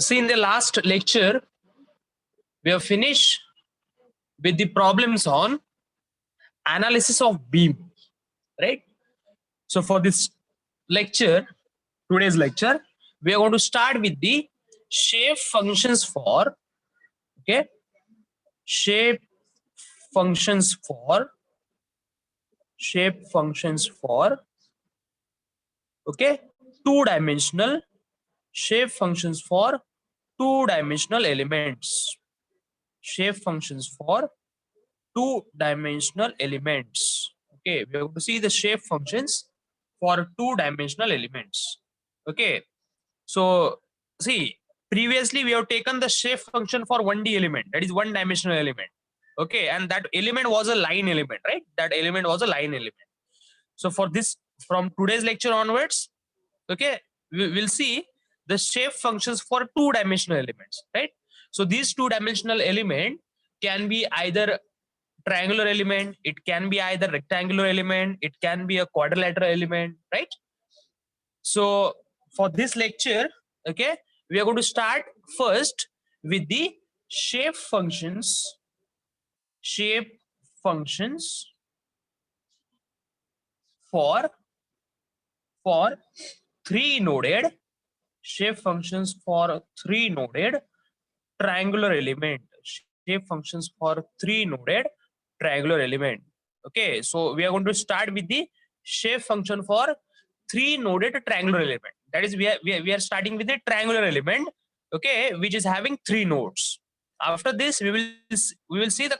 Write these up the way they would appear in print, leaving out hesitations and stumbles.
See, in the last lecture, we have finished with the problems on analysis of beam, right? So for this lecture, today's lecture, we are going to start with the shape functions for, okay, shape functions for, shape functions for, okay, two-dimensional shape functions for two-dimensional elements. Shape functions for two-dimensional elements. Okay, we have to see the shape functions for two-dimensional elements. Okay, so see, previously we have taken the shape function for 1D element, that is one-dimensional element. Okay, and that element was a line element, right? That element was a line element. So for this, from today's lecture onwards, okay, we will see the shape functions for two-dimensional elements, right? So these two-dimensional element can be either triangular element, it can be either rectangular element, it can be a quadrilateral element, right? So for this lecture, okay, we are going to start first with the shape functions, shape functions for three noded, shape functions for three noded triangular element, shape functions for three noded triangular element. Okay, so we are going to start with the shape function for three noded triangular element. That is, we are starting with the triangular element, okay, which is having three nodes. After this, we will see the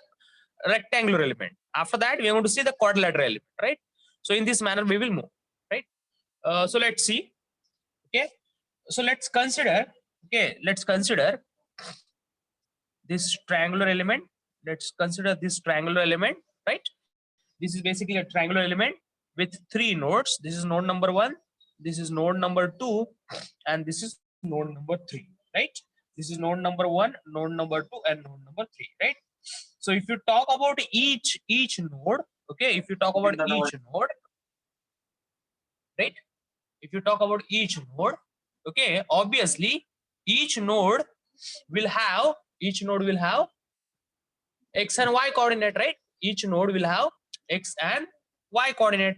rectangular element. After that, we are going to see the quadrilateral element, right? So in this manner, we will move, right? So let's see. Okay, so let's consider. Okay, let's consider this triangular element. Let's consider this triangular element, right? This is basically a triangular element with three nodes. This is node number one, this is node number two, and this is node number three, right? This is node number one, node number two, and node number three, right? So if you talk about each node, okay, if you talk about each node, right? If you talk about each node, okay, obviously each node will have x and y coordinate, right? Each node will have x and y coordinate.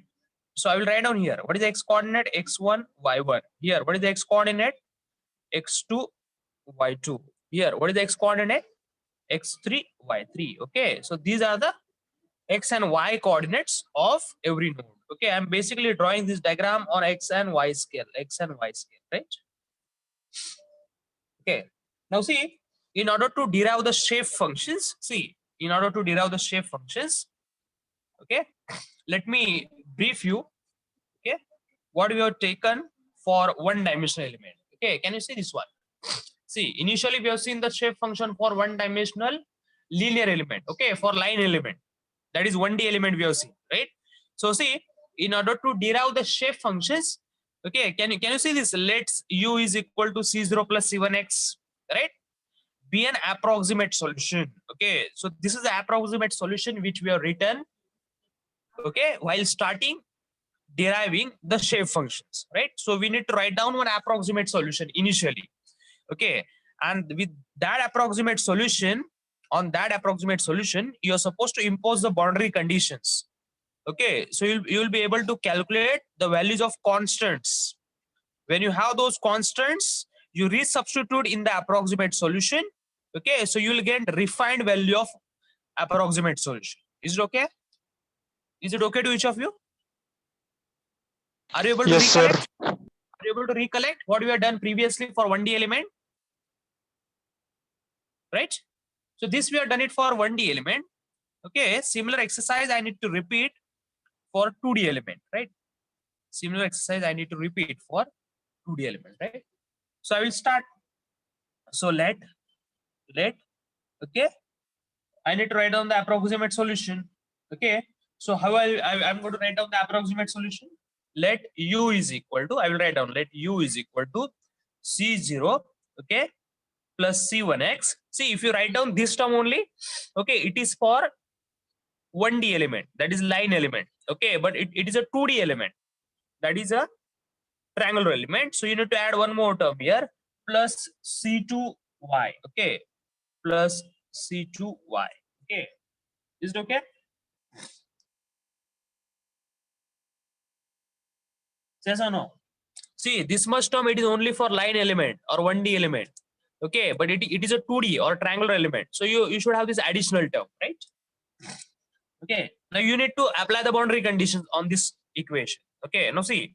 So I will write down here, what is the x coordinate? X1, y1. Here, what is the x coordinate? X2, y2. Here, what is the x coordinate? X3, y3. Okay, so these are the x and y coordinates of every node. Okay, I'm basically drawing this diagram on x and y scale, right? Okay, now see, in order to derive the shape functions, okay, let me brief you, okay, what we have taken for one dimensional element. Okay, can you see this one? See, initially we have seen the shape function for one dimensional linear element, okay, for line element, that is 1D element we have seen, right? So see, in order to derive the shape functions, okay, can you see this? Let's u is equal to c0 plus c1x, right? Be an approximate solution. Okay, so this is the approximate solution which we have written, okay, while starting deriving the shape functions, right? So we need to write down one approximate solution initially, okay, and with that approximate solution, on that approximate solution, you are supposed to impose the boundary conditions. Okay, so you'll be able to calculate the values of constants. When you have those constants, you resubstitute in the approximate solution. Okay, so you will get refined value of approximate solution. Is it okay? Is it okay to each of you? Are you able to recollect? Are you able to recollect what we have done previously for 1D element? Right? So this we have done it for 1D element. Okay, similar exercise I need to repeat for 2D element, right? Similar exercise I need to repeat for 2D element, right? So I will start. So let, okay, I need to write down the approximate solution. Okay, so how I'm going to write down the approximate solution. Let u is equal to, I will write down, let u is equal to c0, okay, plus c1x. See, if you write down this term only, okay, it is for 1D element, that is line element, okay, but it is a 2D element, that is a triangular element. So you need to add one more term here, plus C2y. Okay, plus C2y. Okay, is it okay? Yes or no? See, this much term, it is only for line element or 1D element. Okay, but it is a 2D or triangular element. So you should have this additional term, right? Okay, now you need to apply the boundary conditions on this equation. Okay, now see,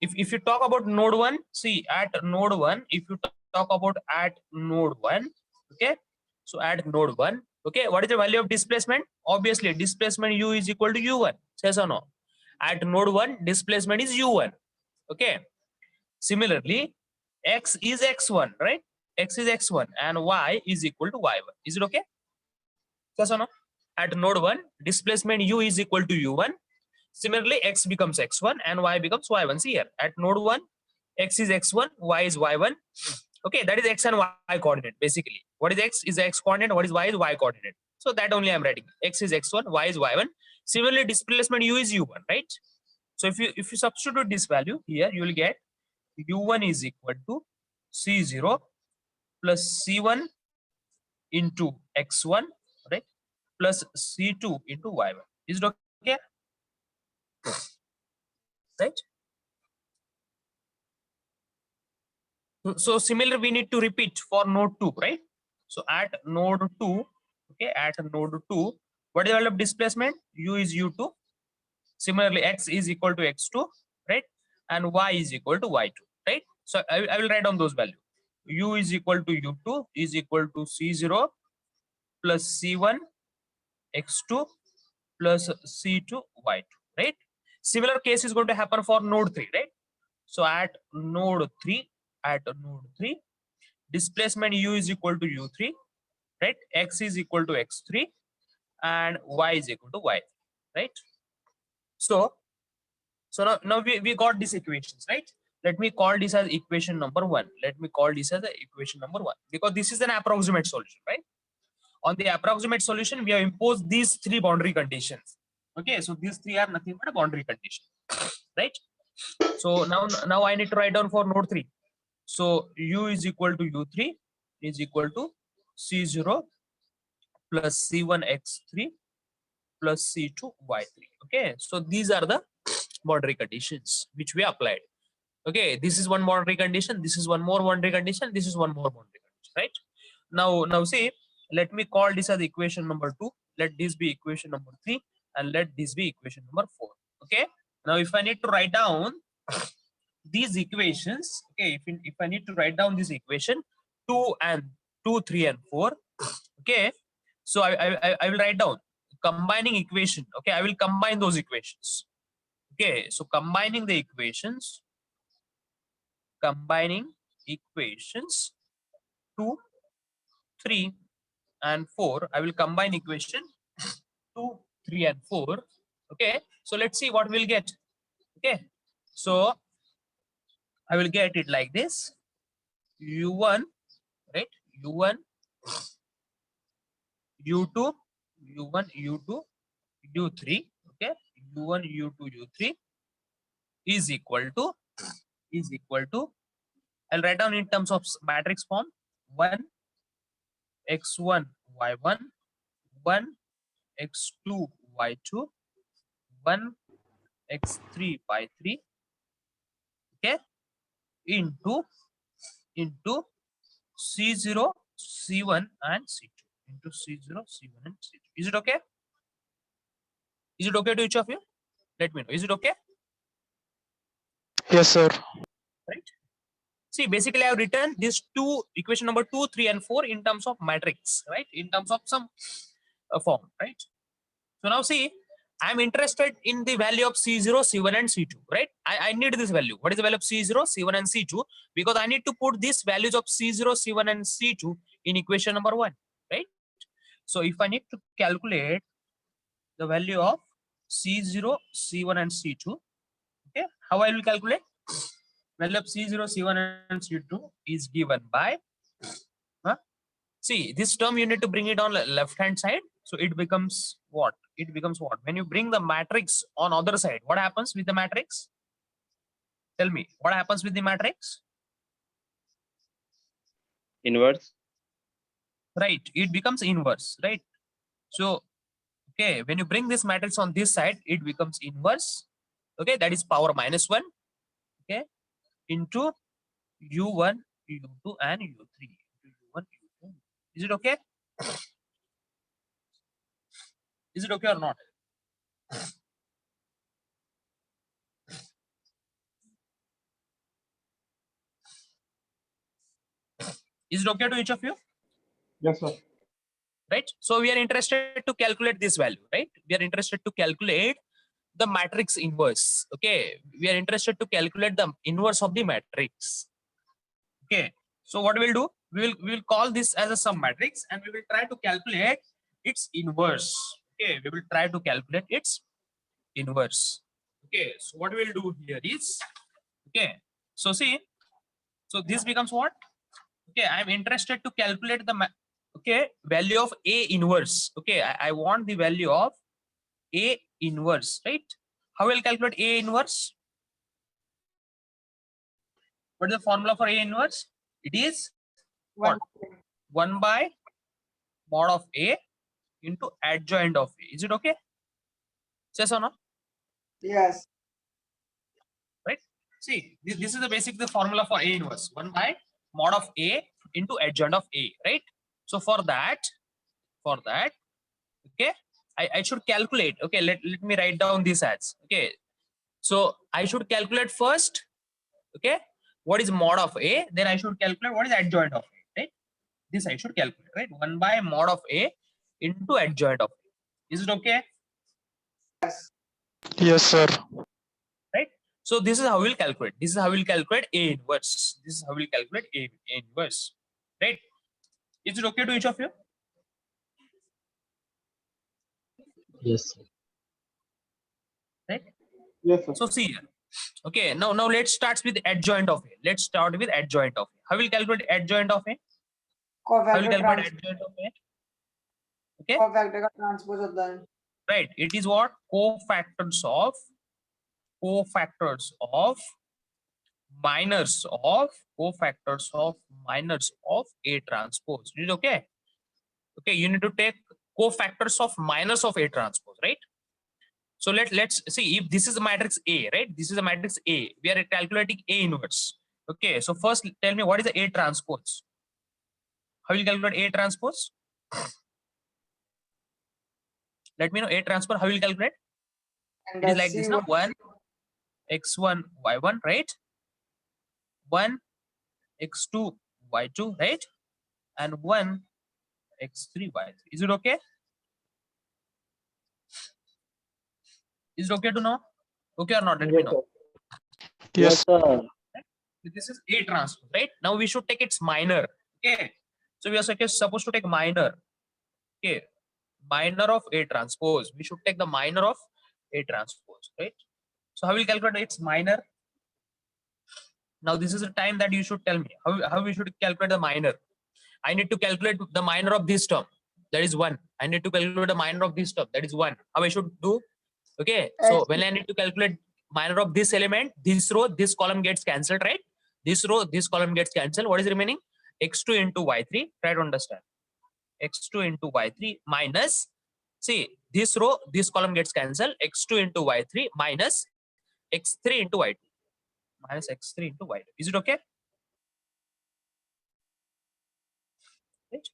if you talk about node 1, see at node 1, if you talk about at node 1, okay, so at node 1, okay, what is the value of displacement? Obviously displacement u is equal to u1, yes or no? At node 1 displacement is u1. Okay, similarly x is x1, right? X is x1 and y is equal to y1. Is it okay? Yes or no? At node 1 displacement u is equal to u1. Similarly, x becomes x1 and y becomes y1. See here, at node 1, x is x1, y is y1. Okay, that is x and y coordinate basically. What is x is x coordinate, what is y coordinate. So that only I'm writing. X is x1, y is y1. Similarly, displacement u is u1, right? So if you substitute this value here, you will get u1 is equal to c0 plus c1 into x1, right? Plus c2 into y1. Is it okay? Right? So similar we need to repeat for node 2, right? So at node 2, okay, at node 2, what is the value of displacement? U is u2. Similarly, x is equal to x2, right? And y is equal to y2, right? So I will write down those values. U is equal to u2 is equal to c0 plus c1 x2 plus c2 y2, right? Similar case is going to happen for node 3, right? So at node 3, displacement u is equal to u3, right? X is equal to x3 and y is equal to y, right? So now we got these equations, right? Let me call this as equation number 1. Let me call this as equation number 1 because this is an approximate solution, right? On the approximate solution, we have imposed these 3 boundary conditions. Okay, so these 3 are nothing but a boundary condition, right? So now I need to write down for node 3. So u is equal to u3 is equal to c0 plus c1 x3 plus c2 y3. Okay, so these are the boundary conditions which we applied. Okay, this is one boundary condition, this is one more boundary condition, this is one more boundary condition, right? Now see, let me call this as equation number 2, let this be equation number 3, and let this be equation number 4. Okay, now if I need to write down these equations, okay, if I need to write down this equation 2 and 2 3 and 4, okay, so I will write down combining equation. Okay, I will combine those equations. Okay, so combining 2 3 and 4, I will combine equation 2 3 and 4. Okay, so let's see what we'll get. Okay, so I will get it like this: u1, right? u1 u2 u1 u2 u3, okay, u1 u2 u3 is equal to I'll write down in terms of matrix form: 1 x1 y1, 1 x2 y2, 1 x3 y3, okay, into c0 c1 and c2, into c0 c1 and c2. Is it okay? Is it okay to each of you? Let me know. Is it okay? Yes, sir. Right? See, basically I have written these two equation number 2 3 and 4 in terms of matrix, right? In terms of some form, right? So now see, I'm interested in the value of c0 c1 and c2, right? I need this value. What is the value of c0 c1 and c2? Because I need to put these values of c0 c1 and c2 in equation number 1, right? So if I need to calculate the value of c0 c1 and c2, okay, how I will calculate? Value of c0 c1 and c2 is given by see, this term you need to bring it on left hand side, so it becomes what? It becomes what? When you bring the matrix on other side, what happens with the matrix? Tell me, what happens with the matrix? Inverse. right? It becomes inverse, right? So, okay, when you bring this matrix on this side, it becomes inverse. Okay, that is power minus 1. Okay, into u1, u2, and u3. U1, u2. Is it okay? Is it okay or not? Is it okay to each of you? Yes, sir. Right? So we are interested to calculate this value, right? We are interested to calculate the matrix inverse. Okay, we are interested to calculate the inverse of the matrix. Okay, so what we'll do, we will call this as a sum matrix, and we will try to calculate its inverse. Okay, we will try to calculate its inverse. Okay, so what we'll do here is, okay, so see, so this becomes what? Okay, I'm interested to calculate the okay, value of A inverse. Okay, I want the value of A inverse, right? How will calculate A inverse? What is the formula for A inverse? It is what? 1 by mod of A into adjoint of A. Is it okay? Yes or no? Yes. Right? See, this is the basic the formula for A inverse. 1 by mod of A into adjoint of A, right? So for that, okay, I should calculate. Okay, let me write down these as. Okay, so I should calculate first, okay, what is mod of A, then I should calculate what is adjoint of A, right? This I should calculate, right? 1 by mod of A into adjoint of A. Is it okay? Yes. Yes, sir. Right? So this is how we'll calculate. This is how we'll calculate A inverse. This is how we'll calculate A inverse. Right? Is it okay to each of you? Yes, sir. Right? Yes, sir. So see here. Okay, now let's start with adjoint of A. Let's start with adjoint of A. How will calculate adjoint of A? How will Cofactor calculate adjoint of A? Okay. cofactor का transpose होता है. Right. It is what? Cofactors of minors of A transpose. Is it okay? Okay, you need to take cofactors of minors of A transpose, right? So let's see if this is a matrix A, right? This is a matrix A. We are calculating A inverse. Okay, so first tell me what is the A transpose? How will you calculate A transpose? Let me know A transpose. How will you calculate? And It is like this now. C1 1 x1 y1, right? 1 x2 y2, right? And 1 x3 y3. Is it okay? Is it okay to know? Okay or not? Let me know. Yes. sir. This is A transpose, right? Now we should take its minor. Okay, so we are supposed to take minor. Okay, minor of A transpose. We should take the minor of A transpose, right? So how will calculate its minor? Now this is the time that you should tell me how we should calculate the minor. I need to calculate the minor of this term. That is 1. I need to calculate the minor of this term. That is 1. How I should do? Okay, so when I need to calculate minor of this element, this row, this column gets cancelled, right? This row, this column gets cancelled. What is remaining? X2 into Y3. Try to understand. X2 into Y3 minus, see, this row, this column gets cancelled. X2 into Y3 minus X3 into Y2. Minus X3 into Y2. Is it okay? Right?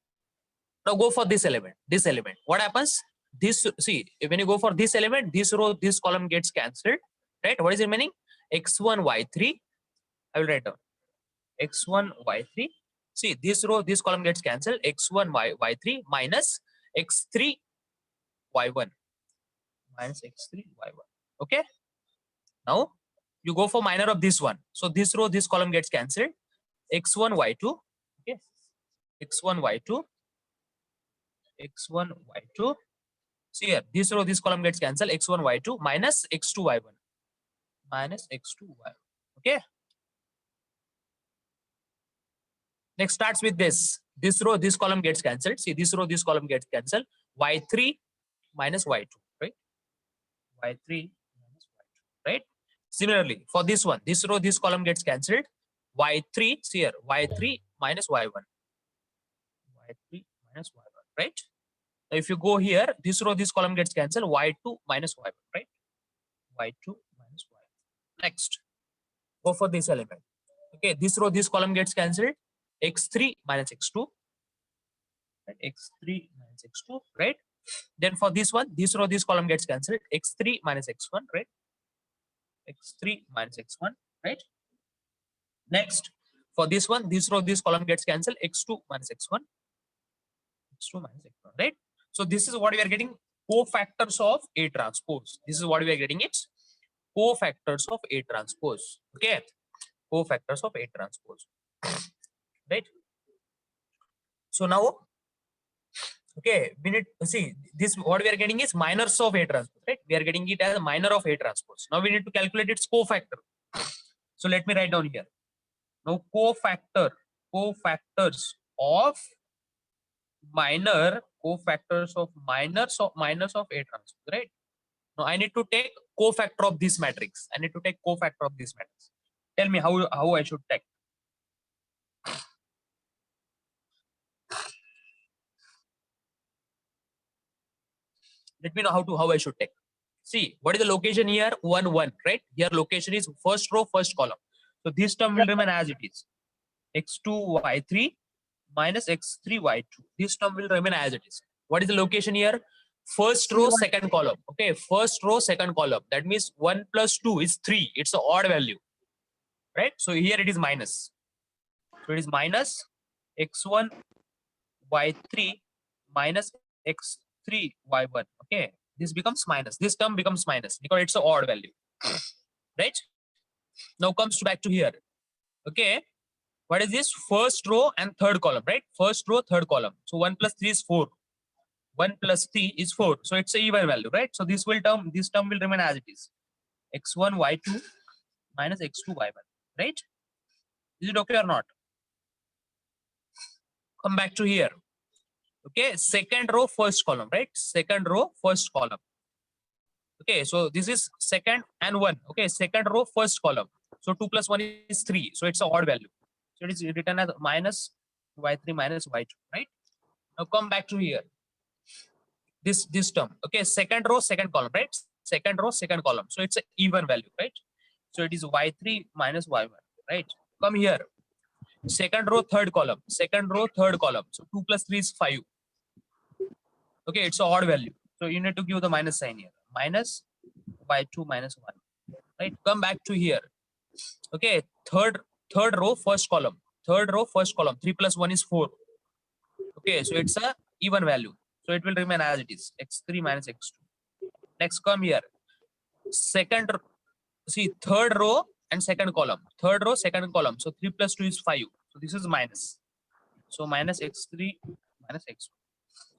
Now go for this element. This element. What happens? This, see, when you go for this element, this row, this column gets cancelled, right? What is remaining? X1 Y3. I will write down X1 Y3. See, this row, this column gets cancelled. X1 Y3 minus X3 Y1 minus X3 Y1. Okay. Now you go for minor of this one. So this row, this column gets cancelled. X1 Y2. Okay. X1 Y2. X1 Y2. See here, this row, this column gets cancelled. X1 Y2 minus X2 Y1 minus X2 Y1. Okay. Next starts with this. This row, this column gets cancelled. See, this row, this column gets cancelled. Y3 minus Y2, right? Y3 minus Y2, right? Similarly, for this one, this row, this column gets cancelled. Y3, see here, Y3 minus Y1. y3 minus y1, right? Now if you go here, this row, this column gets cancelled, y2 minus y1, right? y2 minus y1. Next, go for this element. Okay, this row, this column gets cancelled, x3 minus x2, right? x3 minus x2, right? Then for this one, this row, this column gets cancelled, x3 minus x1, right? x3 minus x1, right? Next, for this one, this row, this column gets cancelled, x2 minus x1, x2 minus x1, right? So this is what we are getting, cofactors of A transpose. This is what we are getting, it's cofactors of A transpose. Okay, cofactors of A transpose, right? So now, okay, we need to see this, what we are getting is minors of A transpose, right? We are getting it as a minor of A transpose. Now we need to calculate its cofactor. So let me write down here. Now cofactors of minors of A transpose, right? Now I need to take cofactor of this matrix. Tell me how I should take. Let me know how I should take. See, what is the location here? 1, 1, right? Here location is first row, first column. So this term will remain as it is. x2, y3 minus x3, y2. This term will remain as it is. What is the location here? First row, second column. Okay, first row, second column. That means 1 plus 2 is 3. It's an odd value, right? So here it is minus. So it is minus x1, y3 minus x3, y1. Okay, this becomes minus. This term becomes minus because it's an odd value, right? Now comes back to here. Okay, what is this? First row and third column, right? First row, third column. So 1 plus 3 is 4. 1 plus 3 is 4. So it's a even value, right? So this term will remain as it is. x1, y2 minus x2, y1, right? Is it okay or not? Come back to here. Okay, second row, first column, right? Second row, first column. Okay, so this is second and 1. Okay, second row, first column. So 2 plus 1 is 3. So it's an odd value. So it is written as minus y3 minus y2, right? Now come back to here. This term. Okay, second row, second column, right? Second row, second column. So it's an even value, right? So it is y3 minus y1, right? Come here. Second row, third column. Second row, third column. So 2 plus 3 is 5. Okay, it's an odd value. So you need to give the minus sign here. Minus y2 minus 1. Right? Come back to here. Okay, third row, first column. Third row, first column. 3 plus 1 is 4. Okay, so it's a even value. So it will remain as it is. x3 minus x2. Next, come here. Third row and second column. Third row, second column. So 3 plus 2 is 5. So this is minus. So minus x3 minus x2.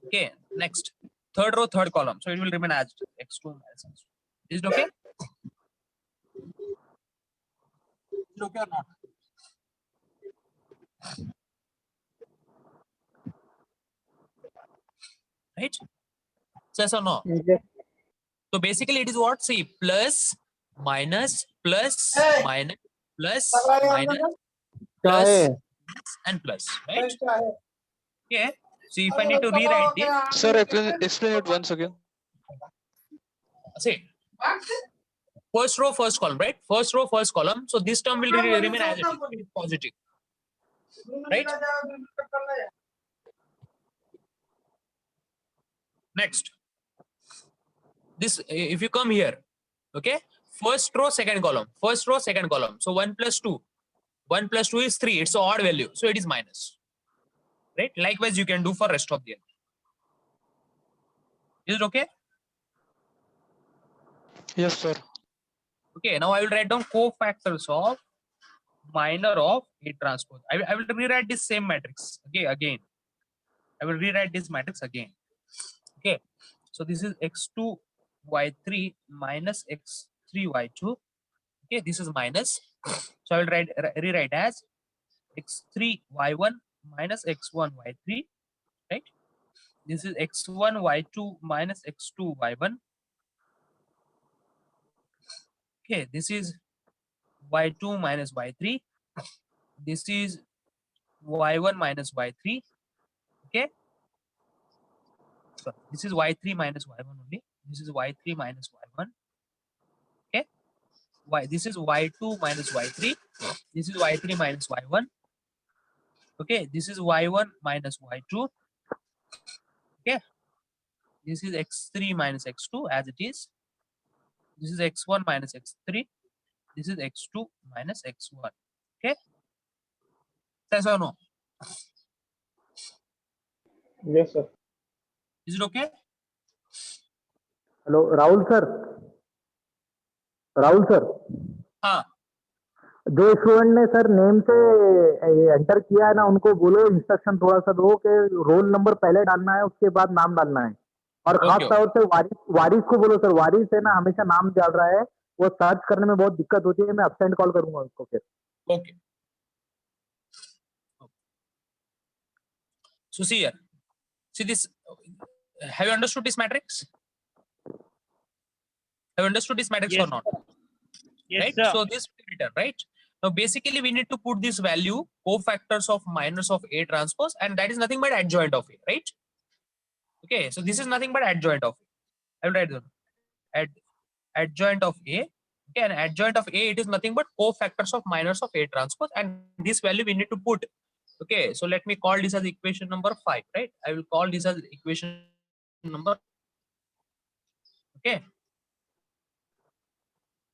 Okay, next. Third row, third column. So it will remain as x2 minus x2. Is it okay? Is it okay or not? Right? Yes or no? Yes. So basically it is what? See, plus, minus, plus, minus, plus, minus, plus, and plus, right? Okay. So if I need to rewrite this, Sir, explain it once again. see, first row, first column, right? First row, first column. So this term will remain as it is, positive, right? Next, this, if you come here, okay, first row, second column, first row, second column. So 1 plus 2. 1 plus 2 is 3. It's an odd value. So it is minus. Right? Likewise, you can do for rest of the element. Is it okay? Yes, sir. Okay, now I will write down cofactors of minor of A transpose. I will rewrite this same matrix again. I will rewrite this matrix again. Okay, so this is x2 y3 minus x3 y2. Okay, this is minus. So I will rewrite as x3 y1 minus x1 y3. Right? This is x1 y2 minus x2 y1. Okay, this is y2 minus y3. This is y1 minus y3. Okay. So this is y3 minus y1 only. This is y3 minus y1. Okay. This is y2 minus y3. This is y3 minus y1. Okay. This is y1 minus y2. Okay. This is x3 minus x2 as it is. This is x1 minus x3. This is x2 minus x1. Okay. Yes or no? Yes, sir. Is it okay? Hello Rahul sir, Rahul sir, हाँ. जो student ने sir name से enter किया है ना, उनको बोलो instruction थोड़ा सा दो कि रोल नंबर पहले डालना है, उसके बाद नाम डालना है। और खास Okay. तौर से वारिस को बोलो सर, वारिस है ना हमेशा नाम डाल रहा है, वो सर्च करने में बहुत दिक्कत होती है। मैं अब्सेंट कॉल करूंगा उसको फिर। Okay. So see here. See this. Have you understood this matrix? Have you understood this matrix or Yes, not? Yes, Right. sir. So this will be written, right? Now basically we need to put this value cofactors of minors of A transpose, and that is nothing but adjoint of A, right? Okay. So this is nothing but adjoint of A. I will write down adjoint of A. Okay, and adjoint of A, it is nothing but cofactors of minors of A transpose, and this value we need to put. Okay, so let me call this as equation number 5, right? I will call this as equation number. Okay,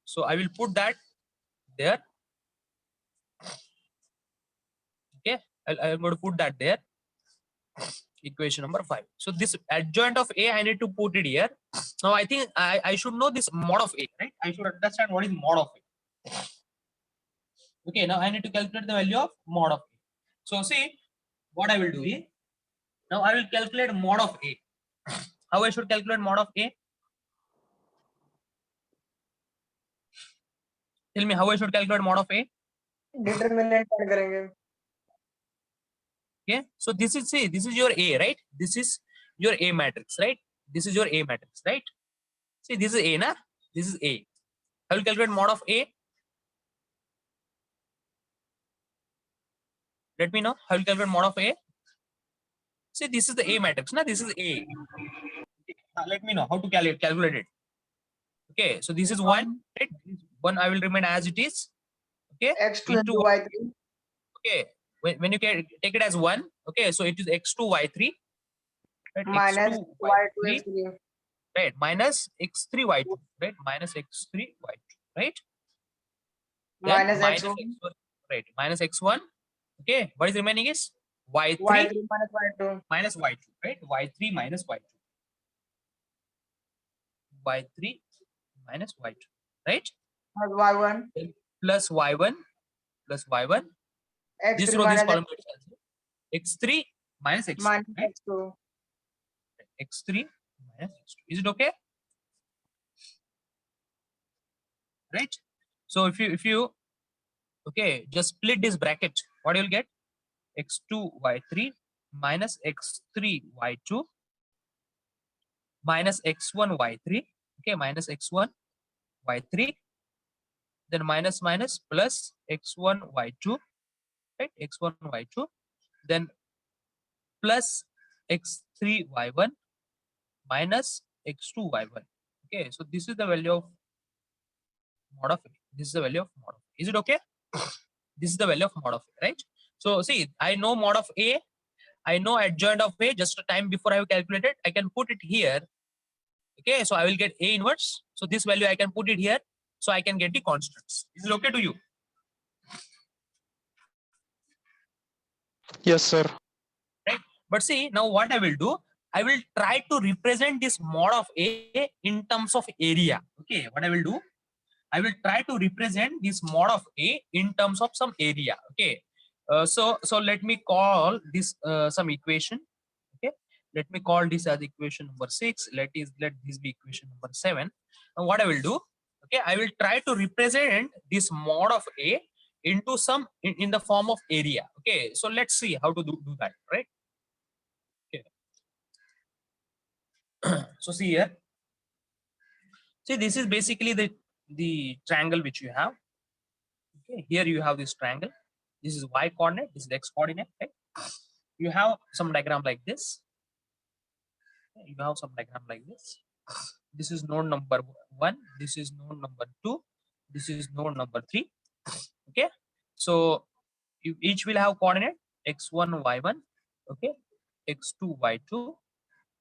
so I will put that there. Okay, I'm going to put that there. Equation number 5. So this adjoint of A, I need to put it here. Now I think I should know this mod of A, right? I should understand what is mod of A. Okay, now I need to calculate the value of mod of A. So see what I will do is, now I will calculate mod of A. How I should calculate mod of A? Tell me how I should calculate mod of A. Determinant add करेंगे। Okay, so this is, see, this is your A, right? This is your A matrix, right? This is your A matrix, right? See, this is A, na? This is A. I will calculate mod of A. Let me know how will calculate mod of A. See, this is the A matrix, na? This is A. Let me know how to calculate it. Okay, so this is 1, right? 1 I will remain as it is. Okay, x2 into into y3 okay, when you can take it as 1, okay, so it is x2 y3, right? minus x2 y2 y3, x3 right, minus x3 y2, right, minus x3 y2, right, then minus minus x1 x1, right, minus x1. Okay, what is remaining is y3 y3 minus y2 minus y2, right, y3 minus y2, y3 minus y2, right, plus y1 plus y1 plus y1. This x3 row, this minus column gets cancelled. X3 minus x2, minus right? x2 X3 minus x2. Is it okay? Right? So if you okay, just split this bracket, what you'll get? X2 y3 minus x3 y2 minus x1 y3. Okay, minus x1 y3, then minus minus plus x1 y2, right? X1 y2, then plus x3 y1 minus x2 y1. Okay, so this is the value of mod of A. This is the value of mod of A. Is it okay? This is the value of mod of A, right? So see, I know mod of A, I know adjoint of A. Just a time before I have calculated, I can put it here. Okay, so I will get A inverse. So this value I can put it here, so I can get the constants. Is it okay to you? Yes, sir. But see, now what I will do, I will try to represent this mod of A in terms of area. Okay, what I will do, I will try to represent this mod of A in terms of some area. Okay, so let me call this some equation. Okay, let me call this as equation number 6. Let this be equation number 7. Now what I will do, okay, I will try to represent this mod of A into some in the form of area. Okay, so let's see how to do that, right? So see here, see, this is basically the triangle which you have. Okay, here you have this triangle. This is y coordinate, this is x coordinate, right? you have some diagram like this. You have some diagram like this. This is node number 1, this is node number 2, this is node number 3. Okay, so you each will have coordinate x1 y1, okay, x2 y2,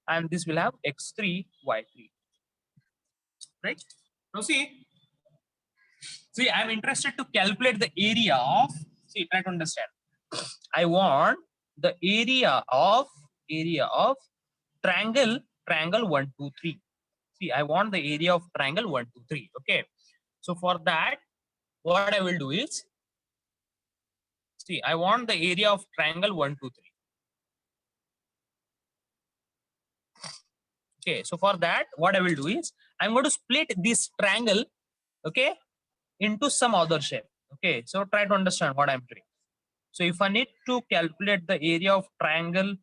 and this will have x3 y3, right? Now see I'm interested to calculate the area of, try to understand. I want the area of triangle 1 2 3. I want the area of triangle 1 2 3. Okay, so for that, what I will do is, I want the area of triangle 1 2 3. Okay, so for that, what I will do is, I'm going to split this triangle, okay, into some other shape. Okay, so try to understand what I'm doing. So if I need to calculate the area of triangle,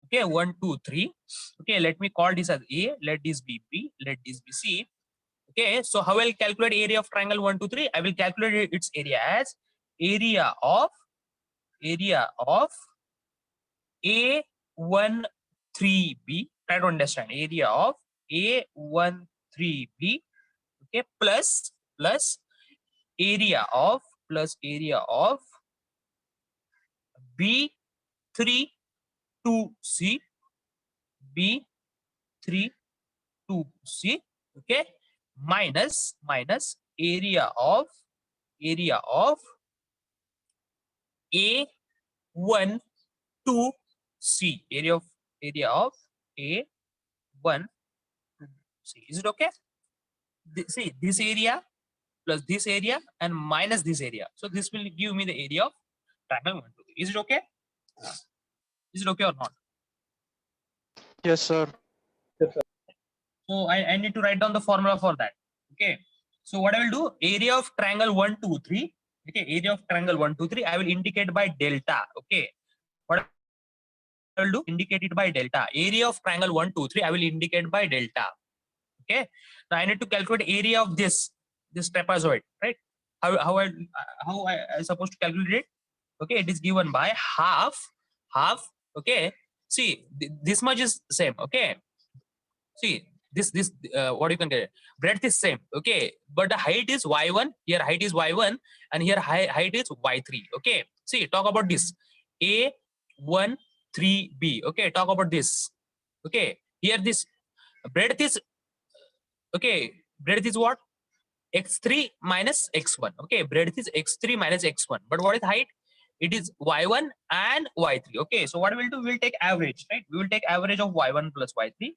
okay, 1 2 3, okay, let me call this as A, let this be B, let this be C. Okay, so how I'll calculate area of triangle 1 2 3? I will calculate its area as area of A13B. Try to understand area of A13B, okay, plus area of B32C, B32C, okay, minus area of A12C, area of A12C. Is it okay? See, this area plus this area and minus this area. So this will give me the area of triangle 1 2 3. Is it okay? Is it okay or not? Yes, sir. So I need to write down the formula for that. Okay. So what I will do, area of triangle 1 2 3. Okay, area of triangle 1 2 3. I will indicate by delta. Okay. What I will do, indicate it by delta. Area of triangle 1 2 3. I will indicate by delta. Okay. Now I need to calculate area of this trapezoid, right? How I supposed to calculate it? Okay, it is given by half. Okay, see this much is same. Okay, see this what you can get, breadth is same. Okay, but the height is y1, here height is y1, and here height is y3. Okay, see, talk about this A13B. Okay, talk about this. Okay, here this breadth is, okay, breadth is what? X3 minus x1. Okay, breadth is x3 minus x1, but what is height? It is y1 and y3. Okay, so what we'll do, we'll take average, right? We will take average of y1 plus y3,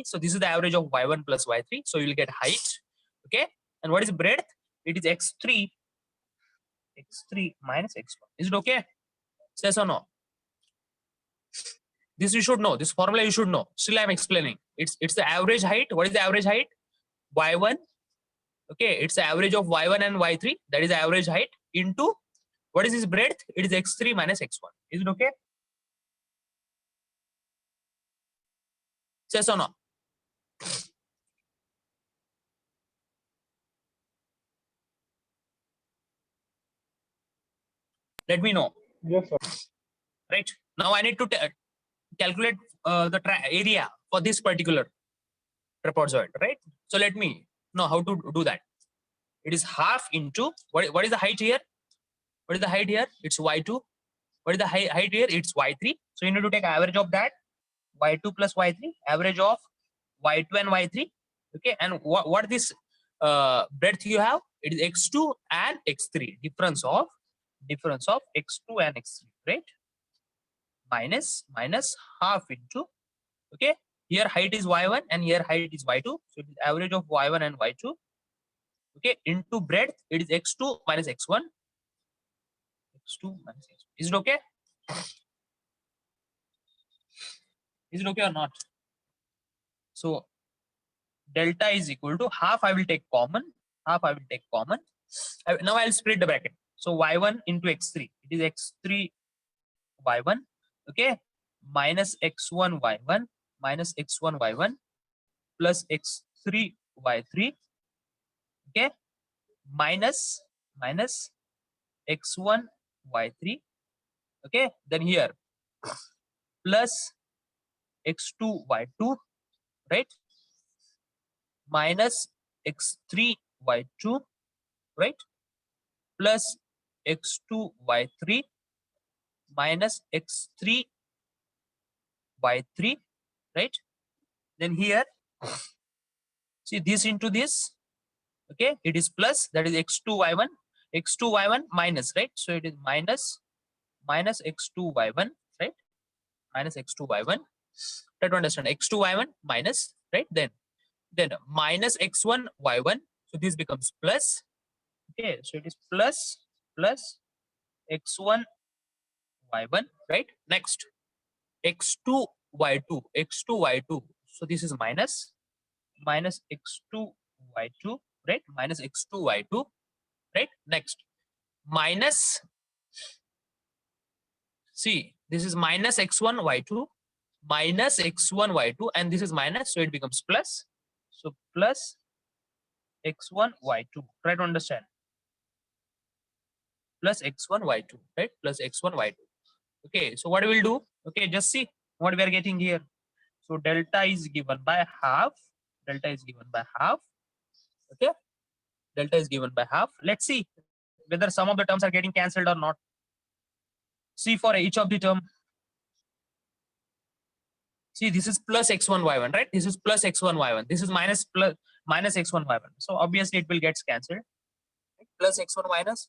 so this is the average of y1 plus y3, so you will get height. Okay, and what is breadth? It is x3 minus x1. Is it okay? Yes or no? This you should know, this formula you should know. Still I'm explaining. It's the average height. What is the average height? Y1. Okay, it's the average of y1 and y3, that is the average height, into what is this breadth? It is x3 minus x1. Is it okay? Yes or no? Let me know. Yes, sir. Right, now I need to calculate the area for this particular trapezoid, right? So let me know how to do that. It is half into what is the height here? What is the height here? It's y2. What is the height here? It's y3. So you need to take average of that, y2 plus y3, average of y2 and y3. Okay, and what this breadth you have? It is x2 and x3. Difference of x2 and x3, right? Minus half into, okay, here height is y1 and here height is y2, so it is average of y1 and y2, okay, into breadth, it is x2 minus x1. Is it okay? Is it okay or not? So delta is equal to half. I will take common. Now I'll split the bracket. So y1 into x3, it is x3 y1, okay, minus x1 y1 plus x3 y3, okay, minus x1 y3, Okay, then here plus x2 y2, right, minus x3 y2, right, plus x2 y3 minus x3 y3, right. Then here see this into this, okay, it is plus, that is x2 y1, x2 y1 minus, right, so it is minus x2 y1, right, minus x2 y1. Try to understand, x2 y1 minus, right, then minus x1 y1, so this becomes plus, okay, so it is plus x1 y1, right. Next x2 y2, so this is minus x2 y2, right, minus x2 y2, right. Next minus, see this is minus x1 y2 minus x1 y2, and this is minus, so it becomes plus, so plus x1 y2. Try to understand, plus x1 y2, right, plus x1 y2. Okay, so what we will do, okay, just see what we are getting here. So delta is given by half, okay, delta is given by half. Let's see whether some of the terms are getting cancelled or not. See for each of the term, see this is plus x1 y1, right, this is plus x1 y1, this is minus x1 y1, so obviously it will get cancelled, right? Plus x1 minus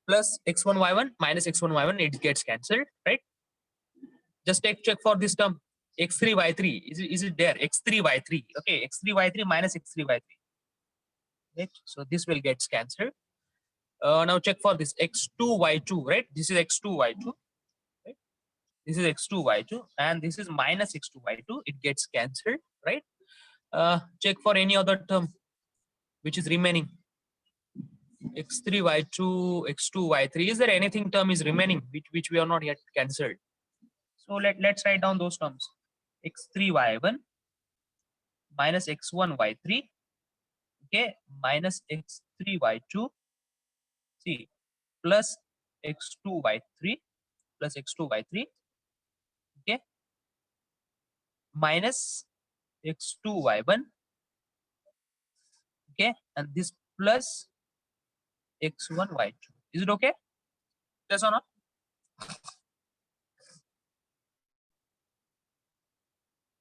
plus x1 y1 minus x1 y1, it gets cancelled, right. Just check for this term x3 y3, is it there, x3 y3, okay, x3 y3 minus x3 y3, right, so this will get cancelled. Now check for this x2 y2, right, this is x2 y2, right, this is x2 y2, and this is minus x2 y2, it gets cancelled, right. Check for any other term which is remaining, x3 y2, x2 y3, is there anything term is remaining which we are not yet cancelled? So let's write down those terms, x3 y1 minus x1 y3, okay, minus x3 y2, see, plus x2 y3 plus x2 y3, okay, minus x2 y1, okay, and this plus x1 y2. Is it okay? Yes or not?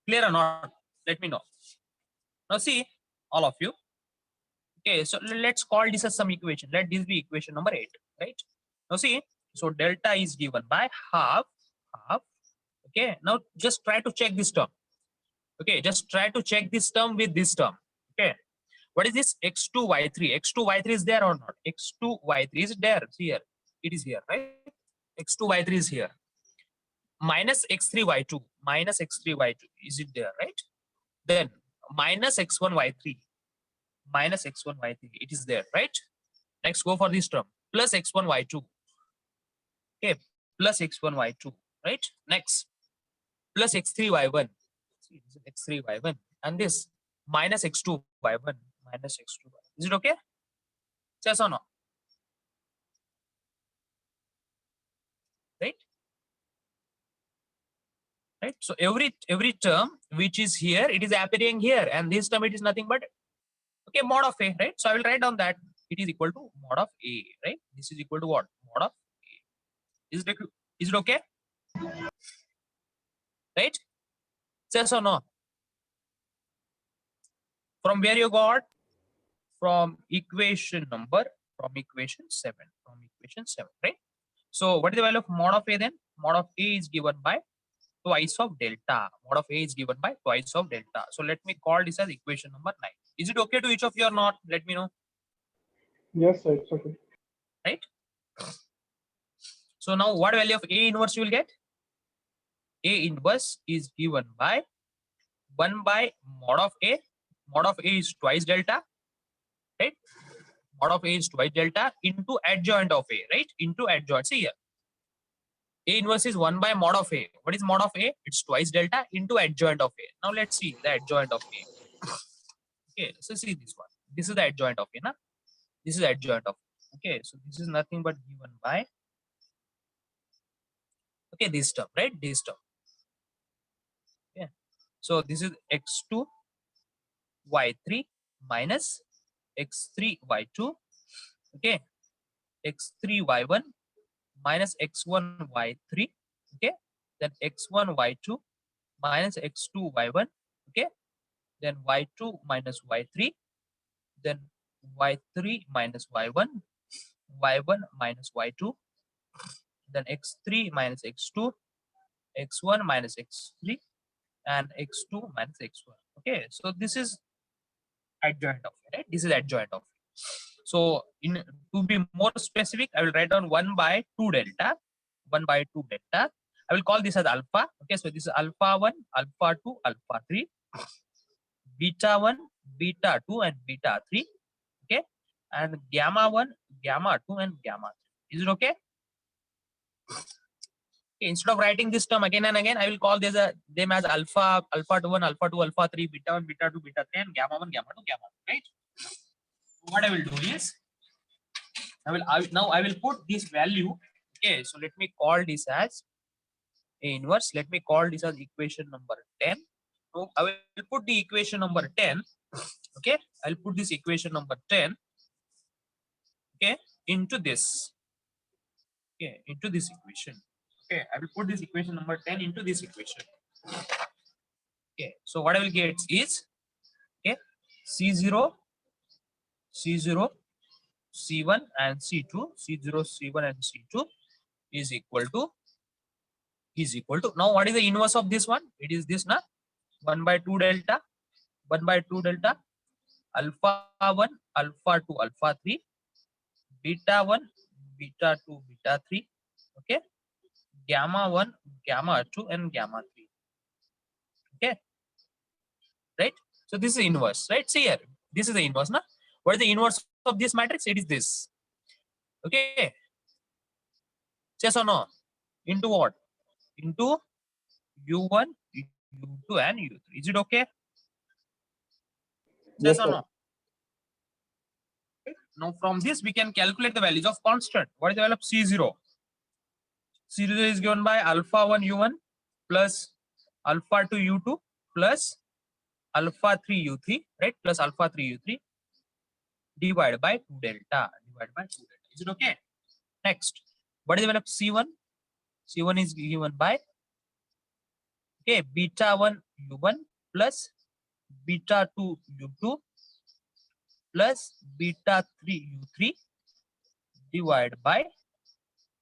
Clear or not? Let me know. Now see, all of you. Okay, so let's call this as some equation. Let this be equation number 8, right? Now see, so delta is given by half. Okay, now just try to check this term. Okay, just try to check this term with this term. Okay, what is this x2 y3? X2 y3 is there or not? X2 y3 is there. See here, it is here, right? X2 y3 is here. Minus x3 y2, is it there, right? Then minus x1 y3, it is there, right? Next go for this term, plus x1 y2, okay, plus x1 y2, right? Next plus x3 y1, see this is x3 y1, and this minus x2 y1, is it okay? Yes or no? Right, right, so every term which is here, it is appearing here, and this term it is nothing but, okay, mod of a, right? So I will write down that it is equal to mod of a, right? This is equal to what? Mod of a. Is it okay? Right? Yes or no? From where you got? From equation 7. Right? So what is the value of mod of a then? Mod of a is given by twice of delta. Mod of a is given by twice of delta. So let me call this as equation number 9. Is it okay to each of you or not? Let me know. Yes, sir. It's okay. Right? So now what value of A inverse you will get? A inverse is given by 1 by mod of A. Mod of A is twice delta, right? Mod of A is twice delta into adjoint of A, right? Into adjoint. See here. A inverse is 1 by mod of A. What is mod of A? It's twice delta into adjoint of A. Now let's see the adjoint of A. Okay, so see this one. This is the adjoint of A, na? This is adjoint of A. Okay, so this is nothing but given by Okay, this term, right? This term. Yeah. So this is x2 y3 minus x3 y2. Okay, x3 y1 minus x1 y3. Okay, then x1 y2 minus x2 y1. Okay, then y2 minus y3, then y3 minus y1, y1 minus y2, then x3 minus x2, x1 minus x3, and x2 minus x1. Okay, so this is adjoint of it, right? This is adjoint of it. So in to be more specific, I will write down 1 by 2 delta, 1 by 2 delta. I will call this as alpha. Okay, so this is alpha 1, alpha 2, alpha 3, beta 1, beta 2, and beta 3. Okay, and gamma 1, gamma 2, and gamma 3. Is it okay? Okay, instead of writing this term again and again, I will call them as alpha, alpha 1, alpha 2, alpha 3, beta 1, beta 2, beta 3, and gamma 1, gamma 2, gamma 3, right? What I will do is, I will put this value. Okay, so let me call this as A inverse. Let me call this as equation number 10. So I will put the equation number 10. Okay, I'll put this equation number 10. Okay, into this. Okay, into this equation. Okay, I will put this equation number 10 into this equation. Okay, so what I will get is, okay, C0, C0, C1 and C2, C0, C1 and C2 is equal to, now what is the inverse of this one? It is this, na? 1 by 2 delta, 1 by 2 delta, alpha 1, alpha 2, alpha 3, beta 1, beta 2, beta 3, okay, gamma 1, gamma 2, and gamma 3. Okay, right? So this is inverse, right? See here, this is the inverse, na? What is the inverse of this matrix? It is this. Okay, yes or no? Into what? Into u1, u2, and u3. Is it okay? Yes Yes, or sir. no? Now from this we can calculate the values of constant. What is the value of C0? C0 is given by alpha 1 u1 plus alpha 2 u2 plus alpha 3 u3, right? Plus alpha 3 u3 divided by 2 delta. Divided by 2 delta. Is it okay? Next, what is the value of C1? C1 is given by, okay, beta 1 u1 plus beta 2 u2 plus beta 3 u3 divided by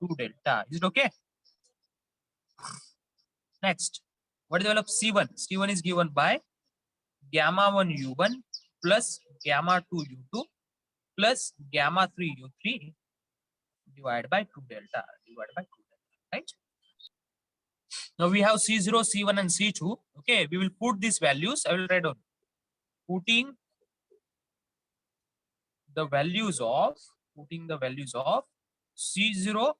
2 delta. Is it okay? Next, what is the value of C1? C1 is given by gamma 1 u1 plus gamma 2 u2 plus gamma 3 u3 divided by 2 delta. Divided by 2 delta, right? Now we have C0, C1, and C2. Okay, we will put these values. I will write down. Putting the values of C0,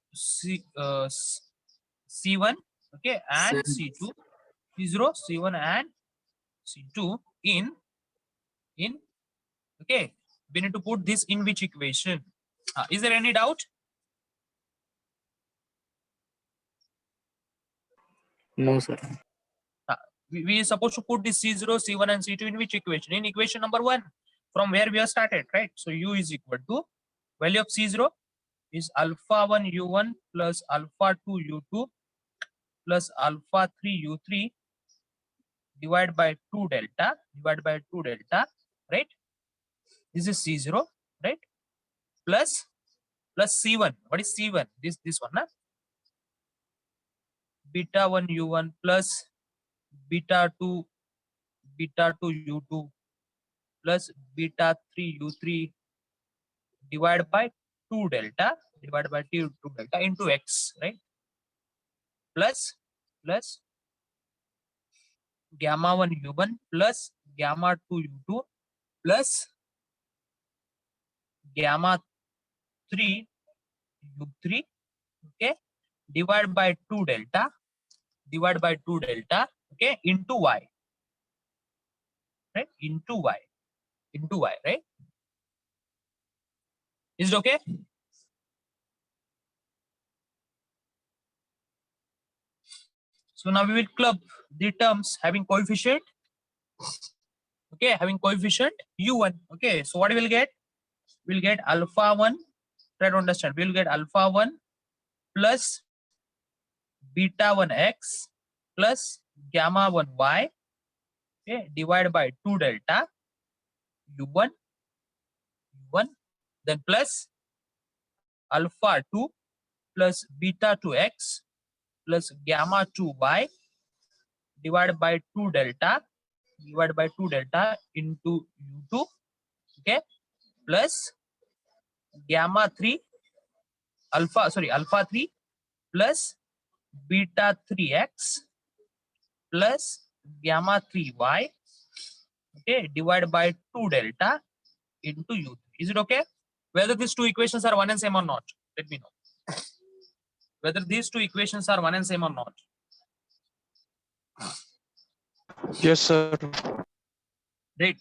C1, okay, and C2, C0, C1, and C2 in, okay, we need to put this in which equation? Is there any doubt? No, sir. We are supposed to put this C0, C1, and C2 in which equation? In equation number 1, from where we have started, right? So U is equal to, value of C0 is alpha 1 U1 plus alpha 2 U2 plus alpha 3 U3 divided by 2 delta, right? This is C0, right? Plus C1. What is C1? This one, na? Beta 1 U1 plus beta 2 U2 plus beta 3 U3 divided by 2 delta into x, right? Plus gamma 1 u1 plus gamma 2 u2 plus gamma 3 u3, okay, divided by 2 delta, okay, into y, right? Into y, right? Is it okay? So now we will club the terms having coefficient. Okay, having coefficient u1. Okay, so what we will get? We'll get alpha 1. Try to understand. We'll get alpha 1 plus beta 1x plus gamma 1y, okay, divided by 2 delta u1, then plus alpha 2 plus beta 2x plus gamma 2y divided by 2 delta into u2, okay, plus gamma 3 alpha 3 plus beta 3x plus gamma 3y, okay, divided by 2 delta into u3. Is it okay? Whether these two equations are one and same or not, let me know. Whether these two equations are one and same or not. Yes, sir. Right.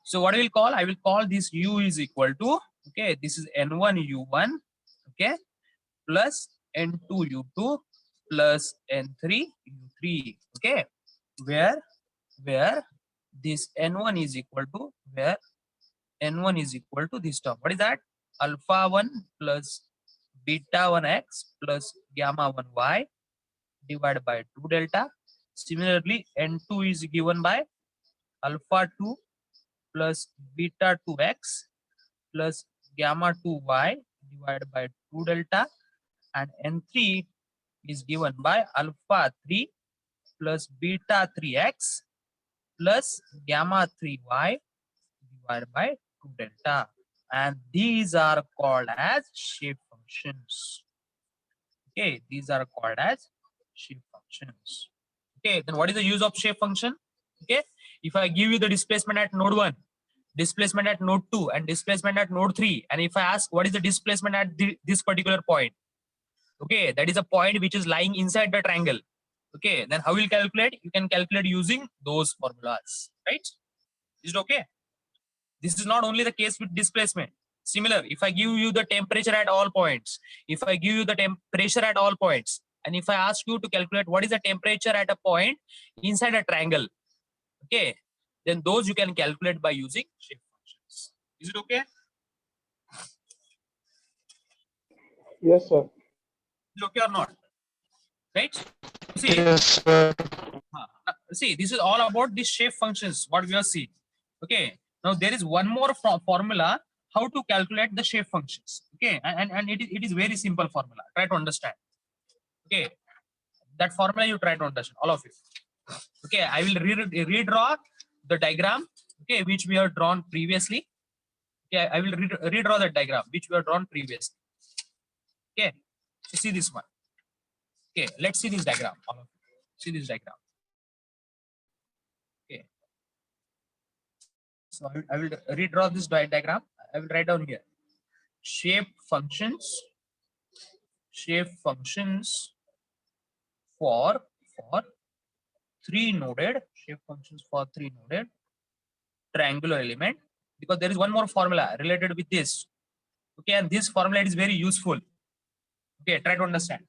So what I will call? I will call this u is equal to, okay, this is n1 u1, okay, plus n2 u2 plus n3 u3, okay, where this n1 is equal to, where n1 is equal to this term. What is that? Alpha 1 plus beta 1x plus gamma 1y divided by 2 delta. Similarly, n2 is given by alpha 2 plus beta 2x plus gamma 2y divided by 2 delta, and n3 is given by alpha 3 plus beta 3x plus gamma 3y divided by 2 delta, and these are called as shape functions. Okay, these are called as shape functions. Okay, then what is the use of shape function? Okay, if I give you the displacement at node 1, displacement at node 2, and displacement at node 3, and if I ask what is the displacement at this particular point, okay, that is a point which is lying inside the triangle, okay, then how will you calculate? You can calculate using those formulas, right? Is it okay? This is not only the case with displacement. Similar, if I give you the temperature at all points, if I give you the temperature at all points, and if I ask you to calculate what is the temperature at a point inside a triangle, okay, then those you can calculate by using shape functions. Is it okay? Yes, sir. Is it okay or not? Right? See, Yes, sir. see, this is all about the shape functions, what we are seeing. Okay, now there is one more formula how to calculate the shape functions. Okay, and it is very simple formula. Try to understand. Okay, that formula you try to understand, all of you. Okay, I will redraw the diagram, okay, which we have drawn previously. Okay, I will redraw the diagram which we have drawn previously. Okay, so see this one. Okay, let's see this diagram. All of you. See this diagram. Okay, so I will redraw this diagram. I will write down here shape functions for three noded triangular element, because there is one more formula related with this. Okay, and this formula is very useful. Okay, try to understand.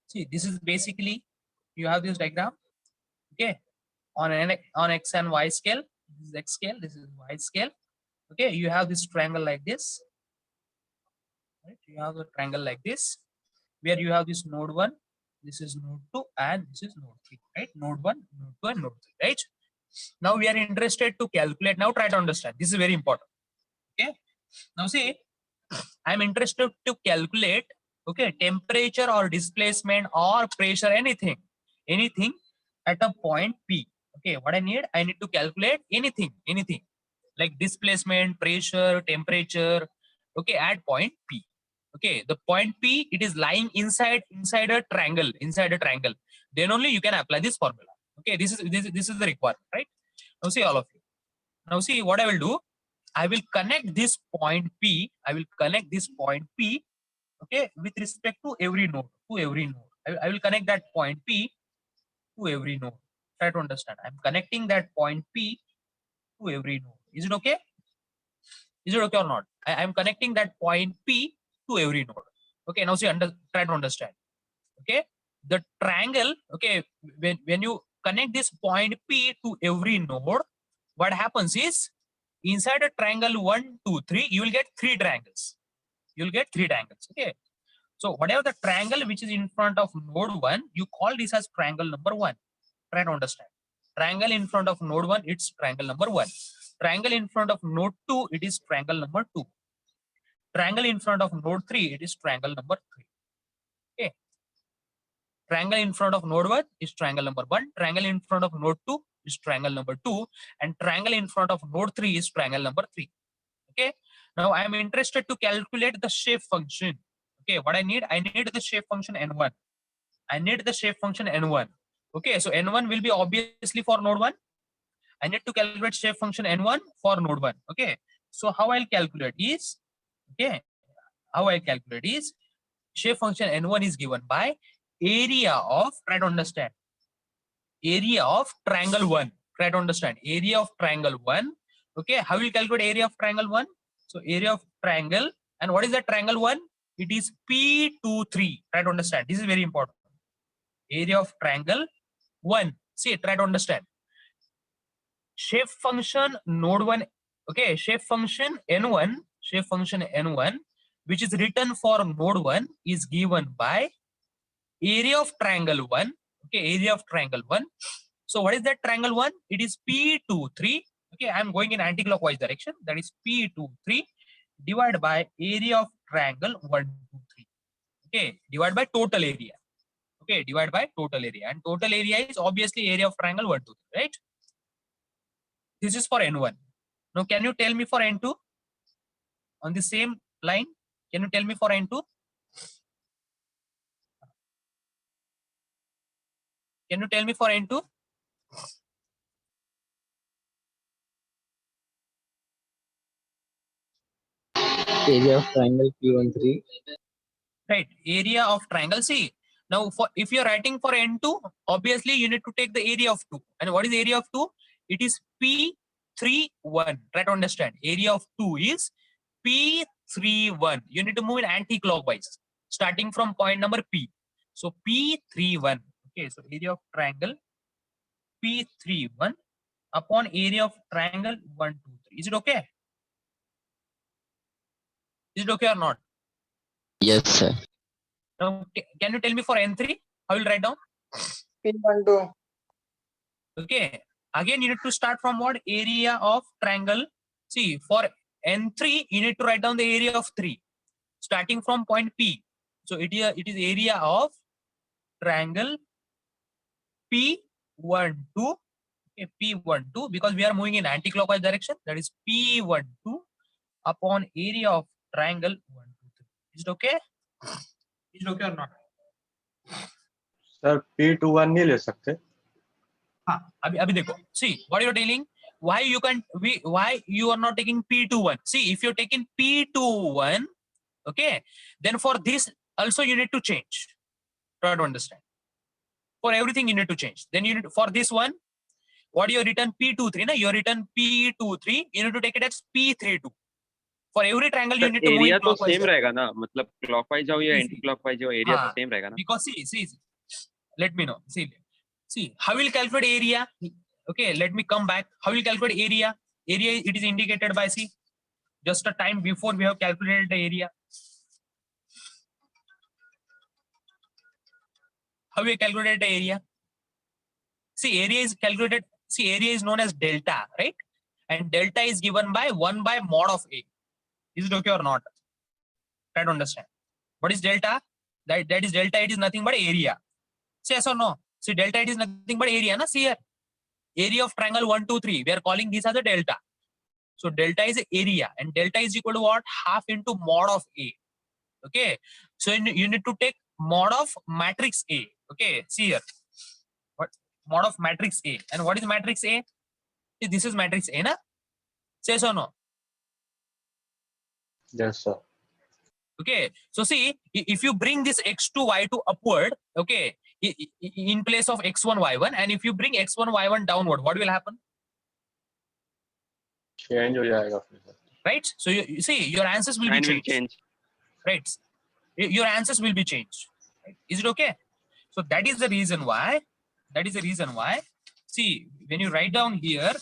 See, this is basically, you have this diagram. Okay, on x and y scale, this is x scale, this is y scale. Okay, you have this triangle like this, right? You have a triangle like this, where you have this node 1, this is node 2, and this is node 3, right? Node 1, node 2, and node 3, right? Now we are interested to calculate. Now try to understand. This is very important. Okay, now see, I'm interested to calculate, okay, temperature or displacement or pressure, anything at a point P. Okay, what I need to calculate anything like displacement, pressure, temperature, okay, at point P. Okay, the point P, it is lying inside a triangle, then only you can apply this formula. Okay, this is the requirement, right? Now see, all of you, now see what I will do. I will connect this point P, okay, with respect to every node, I will connect that point P to every node. Try to understand. I'm connecting that point P to every node. Is it okay? Is it okay or not? I'm connecting that point P to every node. Okay, now see, try to understand. Okay, the triangle, okay, when you connect this point P to every node, what happens is inside a triangle 1, 2, 3, you will get three triangles. You'll get three triangles. Okay. So whatever the triangle which is in front of node 1, you call this as triangle number 1. Try to understand. Triangle in front of node 1, it's triangle number 1. Triangle in front of node 2, it is triangle number 2. Triangle in front of node 3, it is triangle number 3. Okay. Triangle in front of node 1 is triangle number 1. Triangle in front of node 2 is triangle number 2. And triangle in front of node 3 is triangle number 3. Okay. Now I am interested to calculate the shape function. Okay. What I need the shape function N1. I need the shape function N1. Okay. So N1 will be obviously for node 1. I need to calculate shape function N1 for node 1. Okay. So how I'll calculate is, okay, how I calculate is shape function N1 is given by area of, try to understand, area of triangle 1. Try to understand area of triangle 1. Okay. How will you calculate area of triangle 1? So area of triangle, and what is that triangle 1? It is P23. Try to understand. This is very important. Area of triangle 1. See, try to understand. Shape function node 1, okay, shape function N1, which is written for node 1 is given by area of triangle 1, okay, area of triangle 1. So what is that triangle 1? It is P23. Okay, I'm going in anti-clockwise direction. That is P23 divided by area of triangle 1, 2, 3. Okay, divided by total area. Okay, divided by total area. And total area is obviously area of triangle 1, 2, 3, right? This is for N1. Now, can you tell me for N2? On the same line, can you tell me for N2? Can you tell me for N2? Area of triangle P13. Right, area of triangle. See, now for if you're writing for N2, obviously you need to take the area of 2. And what is the area of 2? It is P31. Try to understand. Area of 2 is P31. You need to move in anti-clockwise, starting from point number P. So P31. Okay, so area of triangle P31 upon area of triangle 1, 2, 3. Is it okay? Is it okay or not? Yes, sir. Now, can you tell me for N3? I will write down. P12. Okay. Again, you need to start from what? Area of triangle. See, for N3, you need to write down the area of 3, starting from point P. So it is area of triangle P12. Okay, P12, because we are moving in anti-clockwise direction. That is P12 upon area of triangle 1, 2, 3. Is it okay? Is it okay or not? Sir P21 नहीं ले सकते? हाँ, अभी देखो. See, what you're telling? Why you are not taking P21? See, if you're taking P21, okay, then for this also you need to change. Try to understand. For everything you need to change. Then you need, for this one, what you written P23, na? You written P23. You need to take it as P32. For every triangle you need to move area in तो clockwise. Same रहेगा ना, मतलब clockwise जाओ या Easy. Anti clockwise जाओ, area तो हाँ, same रहेगा ना. because see, let me know. See, how will calculate area? Okay, let me come back. How will calculate area? Area, it is indicated by, see, just a time before we have calculated the area. How we calculate the area? See, area is calculated. See, area is known as delta, right? And delta is given by 1 by mod of A. Is it okay or not? Try to understand. What is delta? That is delta. It is nothing but area. Say yes or no? See, delta, it is nothing but area. Na? See here. Area of triangle 1, 2, 3. We are calling this as a delta. So delta is area, and delta is equal to what? Half into mod of A. Okay. So you need to take mod of matrix A. Okay. See here. What? Mod of matrix A. And what is matrix A? See, this is matrix A, na? Say yes or no? Yes, sir. Okay. So see, if you bring this x2, y2 upward, okay, in place of x1, y1, and if you bring x1, y1 downward, what will happen? Change हो जाएगा फिर sir. Right? So you see, your answers will be sign will changed. Change. Right? Your answers will be changed. Right? Is it okay? So that is the reason why. See, when you write down here,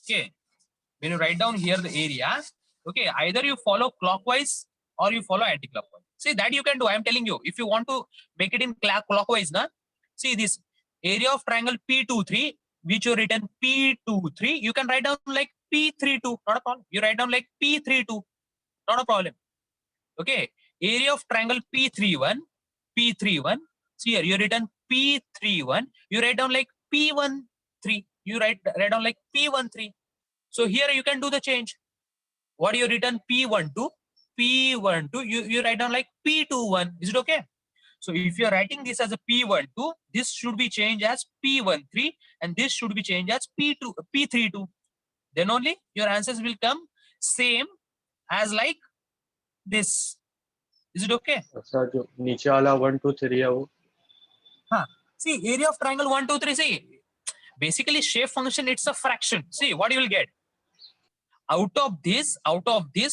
okay, when you write down here the area, okay, either you follow clockwise or you follow anti-clockwise. See, that you can do. I am telling you, if you want to make it in clockwise, na, see this area of triangle P23, which you written P23, you can write down like P32, not a problem. You write down like P32, not a problem. Okay, area of triangle P31, see here, you written P31, you write down like P13, you write down like P13. So here you can do the change. What you written P12, you write down like P21. Is it okay? So if you're writing this as a P12, this should be changed as P13, and this should be changed as P32. Then only your answers will come same as like this. Is it okay? Sir जो नीचे वाला 1 2 3 है वो See, area of triangle 1 2 3. See, basically shape function, it's a fraction. See what you will get out of this,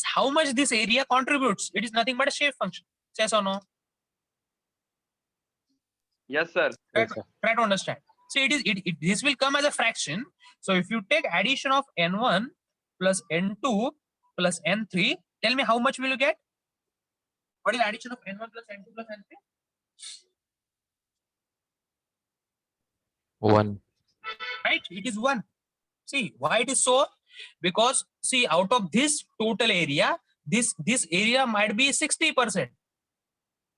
how much this area contributes. It is nothing but a shape function. Yes or no? Yes, sir. Try to understand. So this will come as a fraction. So if you take addition of n1 plus n2 plus n3, tell me how much will you get? What is addition of n1 plus n2 plus n3? 1. Right? It is 1. See why it is so? Because see, out of this total area, this area might be 60%.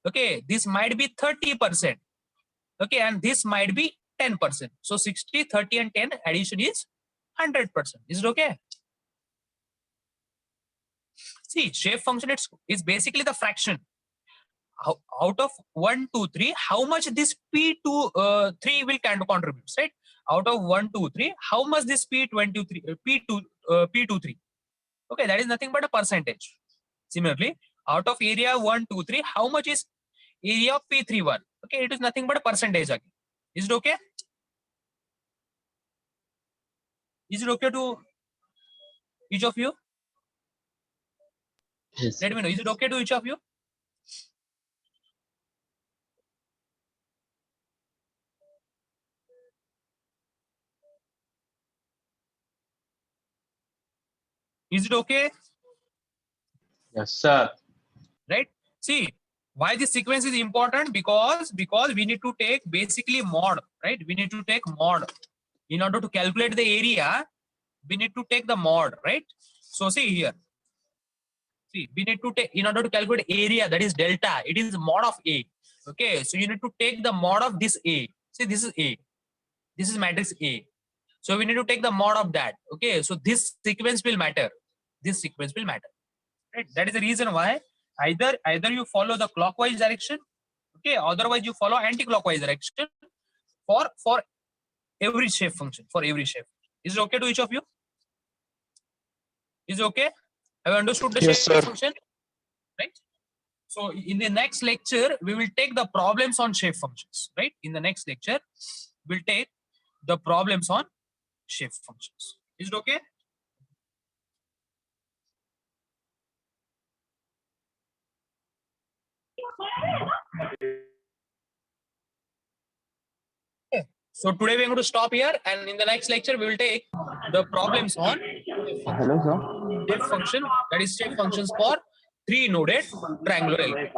Okay, this might be 30%. Okay, and this might be 10%. So 60, 30, and 10 addition is 100%. Is it okay? See, shape function is basically the fraction. Out of 1 2 3, how much this P3 will contribute, right? Out of 1 2 3, how much this P23 P23? Okay, that is nothing but a percentage. Similarly, out of area 1 2 3, how much is area of P31? Okay, it is nothing but a percentage again. Is it okay? Is it okay to each of you? Yes. Let me know. Is it okay to each of you? Is it okay? Yes, sir. Right? See, why this sequence is important? Because we need to take basically mod, right? We need to take mod. In order to calculate the area, we need to take the mod, right? So see here. See, we need to take, in order to calculate area, that is delta, it is mod of A. Okay, so you need to take the mod of this A. See, this is A. This is matrix A. So we need to take the mod of that. Okay, so this sequence will matter. This sequence will matter. Right? That is the reason why either you follow the clockwise direction, okay, otherwise you follow anti-clockwise direction for every shape function. For every shape. Is it okay to each of you? Is it okay? Have you understood the shape function? Right? So in the next lecture, we will take the problems on shape functions. Right? In the next lecture, we'll take the problems on shape functions. Is it okay? Okay. So today we're going to stop here, and in the next lecture we will take the problems on Hello, sir. shape function, that is shape functions for 3-noded triangular element.